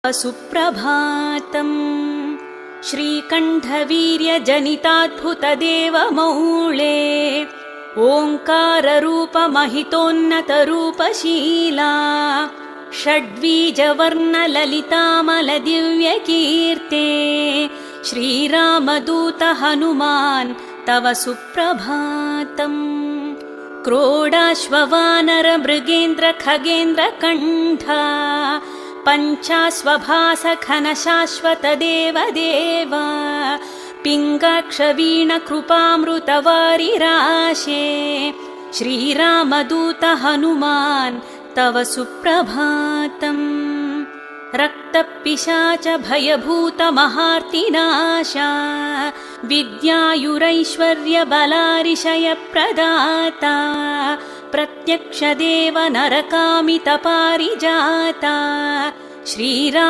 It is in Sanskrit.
सुप्रभातम् श्रीकण्ठवीर्यजनिताद्भुतदेवमौळे ओङ्काररूपमहितोन्नतरूपशीला षड्वीजवर्णललितामलदिव्यकीर्ते श्रीरामदूत हनुमान् तव सुप्रभातम् क्रोडाश्ववानरमृगेन्द्रखगेन्द्रकण्ठा पञ्चाश्वभासखनशाश्वतदेवदेव पिङ्गाक्षवीणकृपामृतवारिराशे श्रीरामदूत हनुमान् तव सुप्रभातम् रक्तपिशाच भयभूतमहार्तिनाशा विद्यायुरैश्वर्यबलारिशयप्रदाता प्रत्यक्षदेव नरकामितपारिजाता श्रीराम